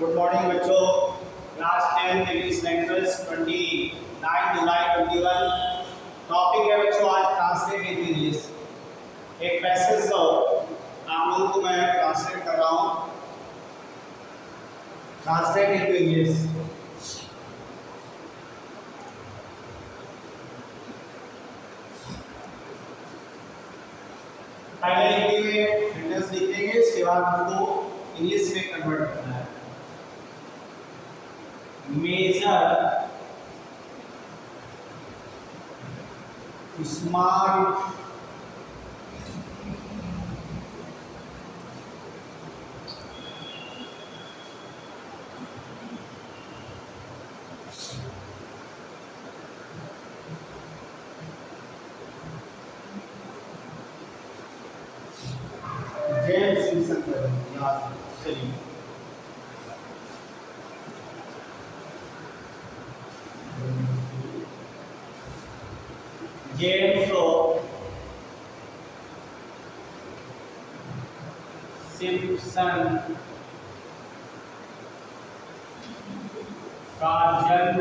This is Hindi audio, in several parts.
गुड मॉर्निंग बच्चों। क्लास 10 इंग्लिश लैंग्वेज 29 जुलाई 21। टॉपिक है बच्चों आज ट्रांसलेट इन इंग्लिश। एक पैसेज को आप लोगों को मैं ट्रांसलेट कर रहा हूँ। Translate in English. पहले हिंदी में सेंटेंस लिखेंगे, इसके बाद उसको इंग्लिश में कन्वर्ट करना है। मेजर स्मार्ट जेम्स सिम्पसन पर याद चलिए। जेम्स सिम्पसन का जन्म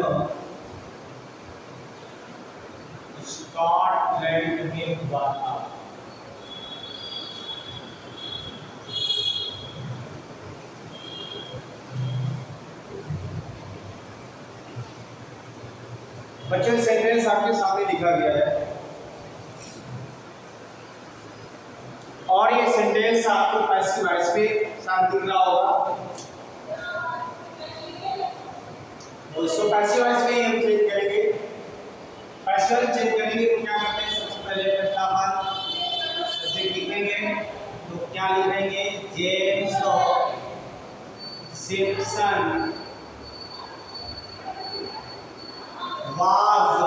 स्कॉटलैंड में हुआ था। बच्चों सेंटेंस आपके सामने लिखा गया है और ये सेंटेंस आपको पैसिव वॉइस पे साथ दिख रहा होगा। दोस्तों पैसिव वॉइस में हम चेंज करेंगे। पैसिव वॉइस चेंज करेंगे तो क्या करते हैं, सबसे पहले पहला बात सब्जेक्ट लिखेंगे तो क्या लिखेंगे, जेम्स सिम्पसन was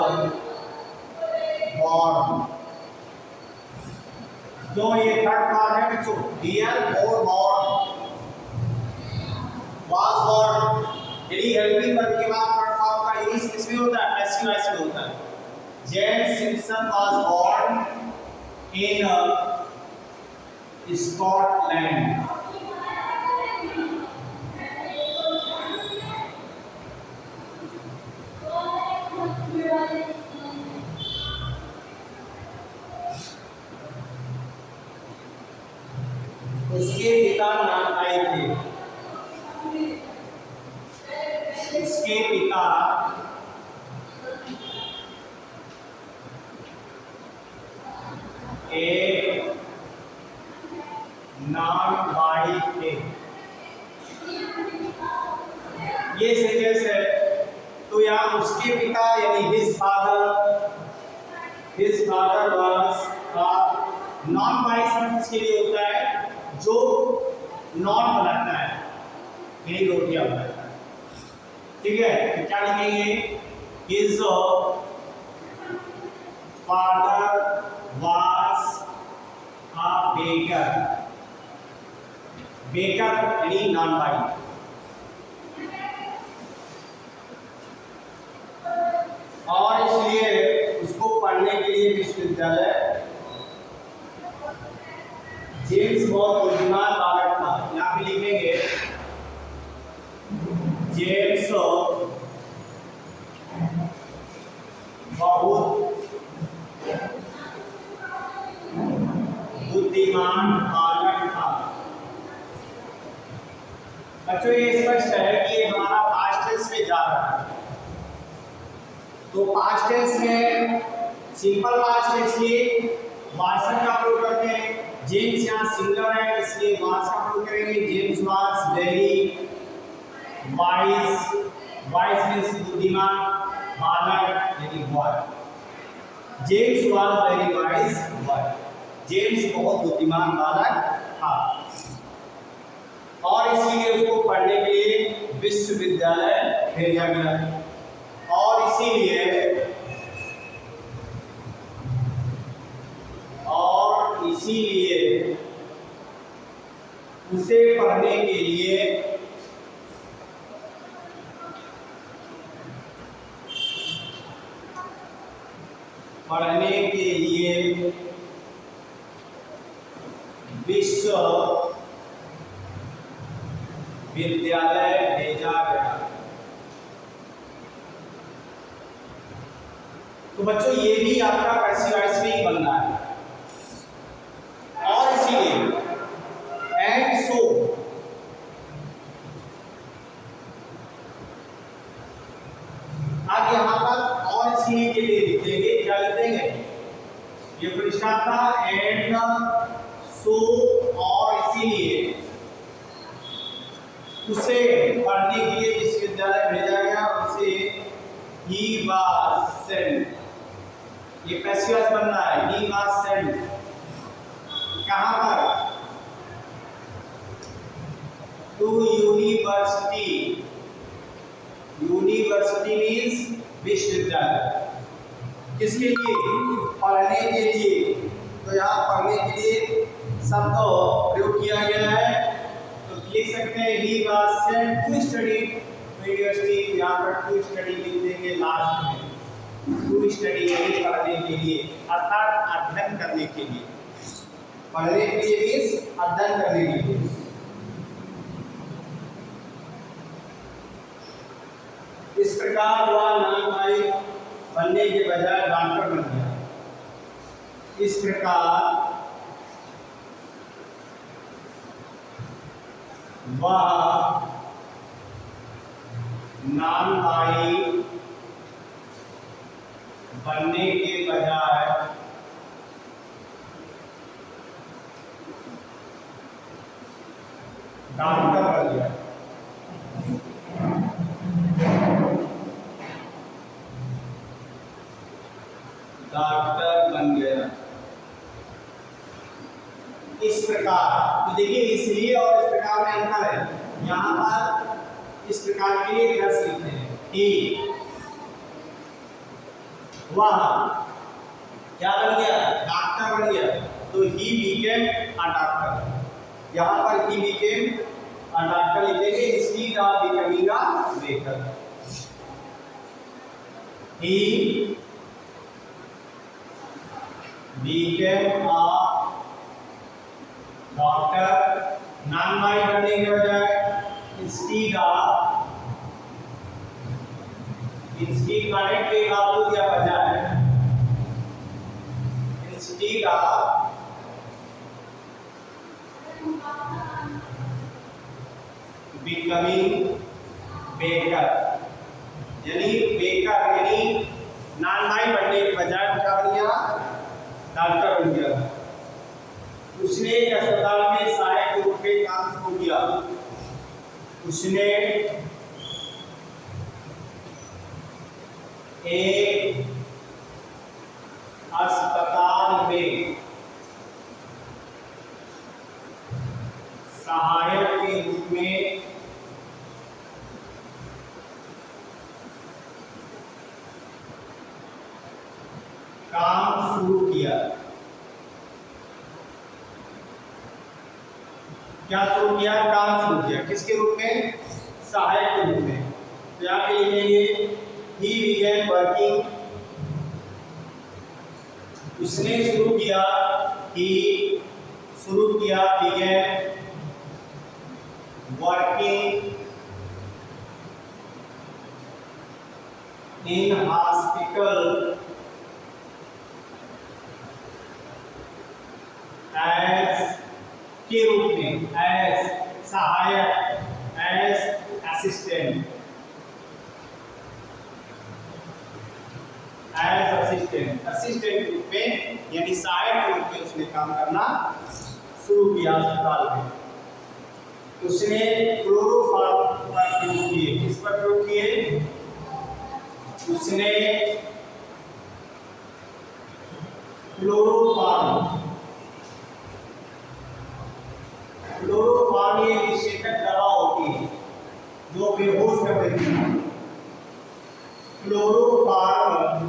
born। जो ये थर्ड पार्ट है बच्चों, डियर और बॉर्न was born, यदि हेल्पिंग वर्ब के बाद थर्ड पार्ट का यूज किसमें होता है, पैसिव वॉइस में होता है। James Simpson was born in Scotland. उसके पिता नानकाई थे। उसके पिता एक नानकाई थे। ये सेंटेंस है तो यहाँ उसके पिता यानी हिज फादर वाज का नॉन बाइस इसके लिए होता है जो नॉन बनाता है, यही रोटियां बनाता है। ठीक है, तो क्या लिखेंगे, his father was a baker. Baker यानी नॉन बाई। और इसलिए उसको पढ़ने के लिए विश्वविद्यालय, जेम्स बहुत बुद्धिमान बालक था। यहाँ पे लिखेंगे जेम्स बहुत बुद्धिमान बालक था। बच्चों ये स्पष्ट है कि हमारा पास्ट टेंस में जा रहा है, तो पास्ट टेंस में सिंपल पास्ट टेंस लिए वासन का प्रयोग करते हैं। जेम्स यहाँ सिंगुलर है इसलिए वाज का प्रयोग करेंगे। James was very wise, wise means बुद्धिमान, बालक यानी boy. James was very wise boy, James बहुत बुद्धिमान बालक था और इसीलिए उसको पढ़ने के लिए विश्वविद्यालय भेजा गया। और इसीलिए उसे पढ़ने के लिए विद्यालय भेजा गया। तो बच्चों ये भी आपका पैसिव वॉइस में ही बनना है। और इसीलिए एंड सो अब यहां पर और इसीलिए के लिए लिख देंगे, क्या लिख देंगे, ये पृष्ठा था एंड सो और इसीलिए उसे पढ़ने के लिए जिस विद्यालय भेजा गया उसे ही वाज सेंट, ये पैसिव वॉइस बनना है, ही वाज सेंट कहां पर, टू यूनिवर्सिटी, यूनिवर्सिटी मीन्स विश्वविद्यालय, किसके लिए, पढ़ने के लिए। तो यहाँ पढ़ने के लिए शब्द प्रयोग किया गया है, तो लिख सकते हैं he was sent to study university, यहाँ पर टू स्टडी लिख देंगे लास्ट में, टू स्टडी यानी पढ़ने के लिए, अर्थात अध्ययन करने के लिए, पढ़ने के लिए मीन्स अध्ययन करने के लिए। इस प्रकार वह नाम भाई बनने के बजाय डॉक्टर बन गया। इस प्रकार वह नाम भाई बनने के बजाय डॉक्टर बन गया। डॉक्टर बन गया। इस प्रकार, तो देखिए इसलिए और इस प्रकार में अंतर है। यहाँ पर इस प्रकार के लिए दस लिखते हैं कि वह क्या बन गया, डॉक्टर बन गया, तो ही बिकेम अ डॉक्टर। यहाँ पर ही बिकेम अ डॉक्टर लिखेंगे, instead of becoming a baker. He became a doctor, नाम भाई बनने के बजाय इंस्टीड ऑफ, इंस्टीड कनेक्ट के बावजूद दिया बजाय, इंस्टीड ऑफ बिकमिंग बेकर, यानी बेकर यानी नाम भाई बनने के बजाय क्या बन गया, डॉक्टर बन गया। उसने एक अस्पताल में सहायक के रूप में काम शुरू किया। उसने एक अस्पताल में सहायक के रूप में काम शुरू किया। क्या शुरू किया, काम शुरू किया, किसके रूप में, सहायक के रूप में। तो यहाँ पे लिखेंगे he began working, उसने शुरू किया, he शुरू किया, began working in hospital as के रूप में, as सहायक, as assistant, as assistant, assistant रूप में यानी सहायक रूप में उसने काम करना शुरू किया अस्पताल में। उसने क्लोरोफॉर्म पर प्रयोग किए, किस पर प्रयोग किए, उसने क्लोरोफॉर्म, क्लोरोफॉर्म ये निषेधक दवा होती है जो बेहोश कर देती है। क्लोरोफॉर्म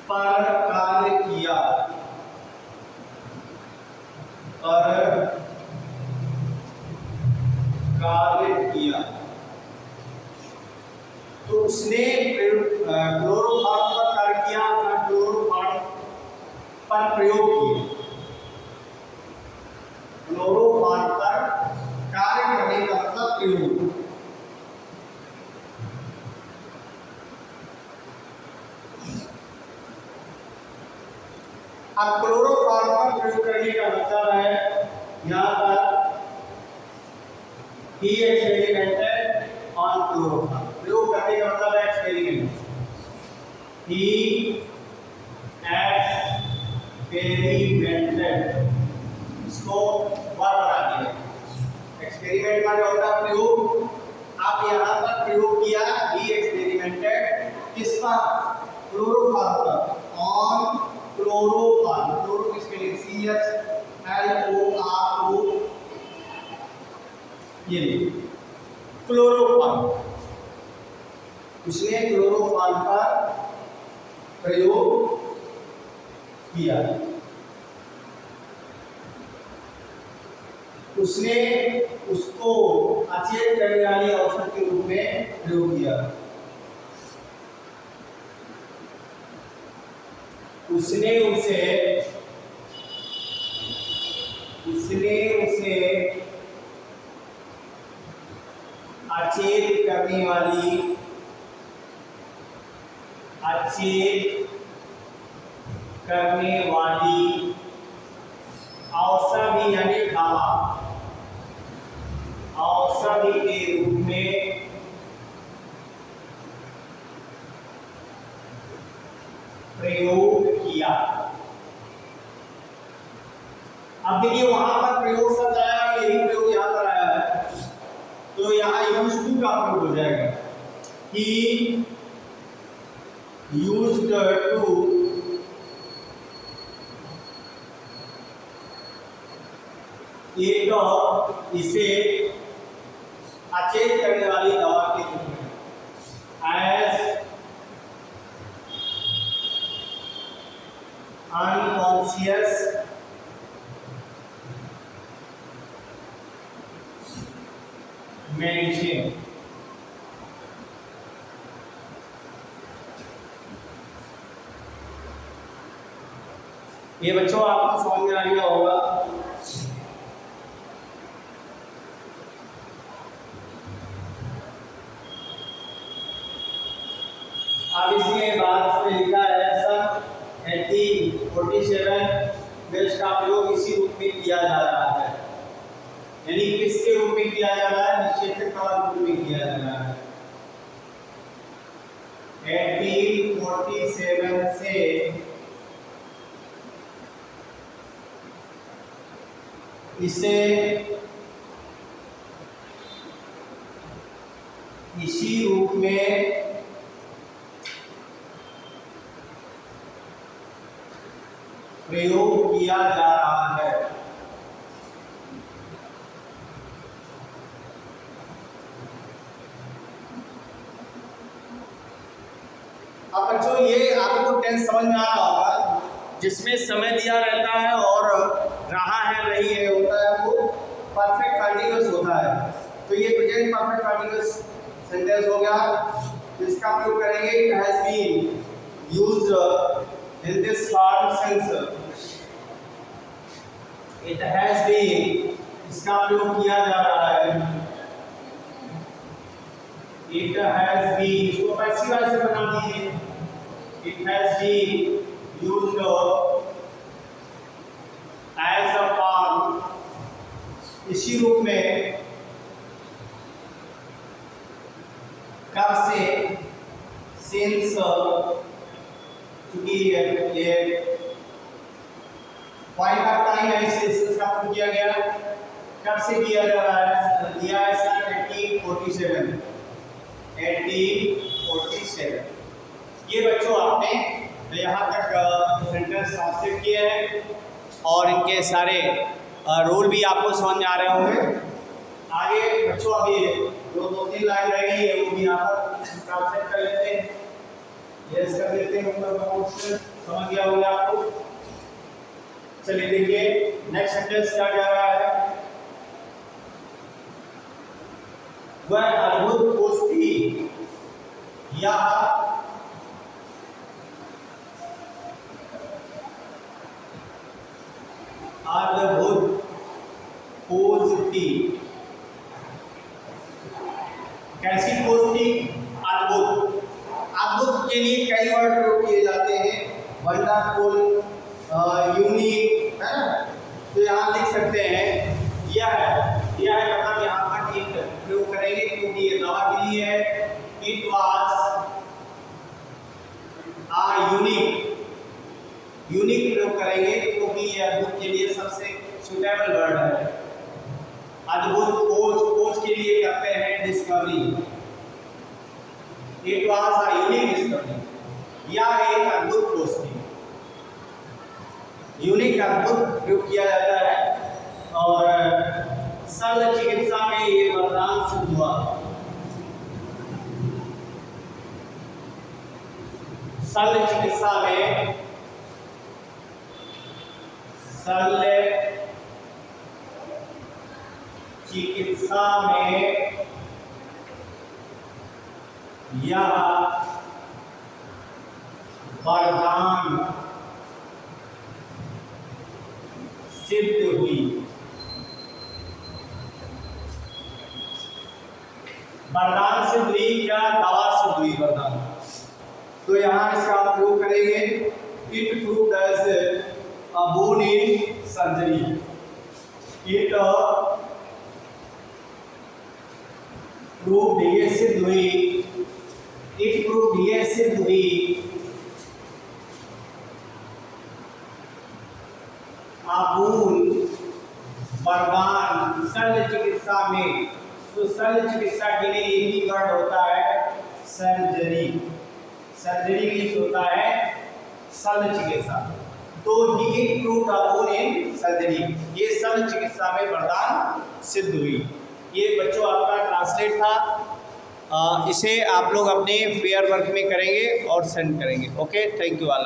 पर कार्य किया, पर कार्य किया। तो उसने क्लोरोफॉर्म पर कार्य किया, क्लोरोफॉर्म पर प्रयोग किया, क्लोरोफॉर्म पर कार्य प्रयोग। अब क्लोरोफॉर्म पर प्रयोग करने का मतलब है यहाँ पर ही एक्सपेरिमेंटेड ऑन क्लोरोफॉर्म। प्रयोग करने का मतलब है एक्सपेरिमेंट। ही एक्सपेरिमेंटेड, इसको वर्ब बना दिया। एक्सपेरिमेंट माने होता है प्रयोग। आप यहाँ पर प्रयोग किया ही एक्सपेरिमेंटेड किस पर? क्लोरोफॉर्म पर। ऑन क्लोरोफॉर्म, क्लोरो किसके लिए? CHLORO, ये क्लोरोफॉर्म। उसने क्लोरोफॉर्म पर प्रयोग किया। उसने उसको अचेत करने वाली औषध के रूप में प्रयोग किया। उसने उसे अचेत करने वाली औषधि यानी दवा, औषधि के रूप में प्रयोग किया। अब देखिए वहां पर प्रयोग शब्द आया, यही प्रयोग यहाँ पर आया है, तो यहाँ यूज टू का प्रयोग हो जाएगा। ही यूज्ड टू एक इसे अचेत करने वाली दवा के रूप में, एज अनकॉन्शियस मेडिसिन। ये बच्चों आपको समझ में आ गया होगा। अब इसके बाद में लिखा है सन 1847 में इसका प्रयोग इसी रूप में किया जा रहा है। यानी किसके रूप में किया जा रहा है? निषेधक का रूप में किया जा रहा है। 1847 से इसे इसी रूप में प्रयोग किया जा रहा है। अब बच्चों ये आपको टेंस समझ में आ रहा होगा, जिसमें समय दिया रहता है और रहा है नहीं है होता है, वो परफेक्ट कंटीन्यूअस होता है। तो ये प्रेजेंट परफेक्ट कंटीन्यूअस सेंटेंस हो गया। इसका प्रयोग करेंगे it has been used in this form since. It has been, इसका प्रयोग किया जा रहा है। इट हैज बीन, इसको पैसिव वॉइस से बना दीजिए। It has been used as a form, इसी रूप में, कब से? सिंस, क्योंकि ये पॉइंट ऑफ टाइम है, इससे इसका प्रयोग किया गया। कब से किया जा रहा है? दिया है सन 1847। 1847। ये बच्चों आपने यहाँ तक सेंटेंस ट्रांसलेट किए हैं और इनके सारे रूल भी आपको समझ में आ रहे होंगे। आगे बच्चों अभी दो तीन लाइन रह गई है, वो भी यहाँ पर ट्रांसलेट कर लेते हैं, यस कर लेते हैं। समझ गया होगा आपको। चलिए देखिए नेक्स्ट सेंटेंस क्या कह रहा है। वह अद्भुत खोज थी या अद्भुत खोज थी। कैसी खोज थी? अद्भुत। अद्भुत के लिए कई वर्ड प्रयोग किए जाते हैं, वंडरफुल, यूनिक, है ना। तो यहाँ लिख सकते हैं यह है मतलब यहाँ पर एक प्रयोग करेंगे क्योंकि ये दवा के लिए है। इट वाज यूनिक प्रयोग करेंगे क्योंकि ये अद्भुत के लिए सबसे सुटेबल वर्ड है। अद्भुत खोज के लिए करते हैं discovery. It was a unique discovery, यह एक अद्भुत खोज थी। यूनिक अद्भुत प्रयोग किया जाता है और शल्य चिकित्सा में ये वरदान सिद्ध हुआ। शल्य चिकित्सा में यह वरदान सिद्ध हुई। वरदान सिद्ध हुई क्या? दवा सिद्ध हुई, वरदान। तो यहाँ इसका प्रयोग करेंगे। It proved as a bone in surgery. It proved, ये सिद्ध हुई। इट प्रूव्ड, ये सिद्ध हुई। बोन, वरदान, शल्य चिकित्सा में। तो शल्य चिकित्सा के लिए एक ही वर्ड होता है सर्जरी। सर्जरी मीन्स होता है शल्य चिकित्सा। तो he proved a bone in surgery, ये शल्य चिकित्सा में वरदान सिद्ध हुई। ये बच्चों आपका ट्रांसलेट था। इसे आप लोग अपने पेयर वर्क में करेंगे और सेंड करेंगे। Okay, thank you all.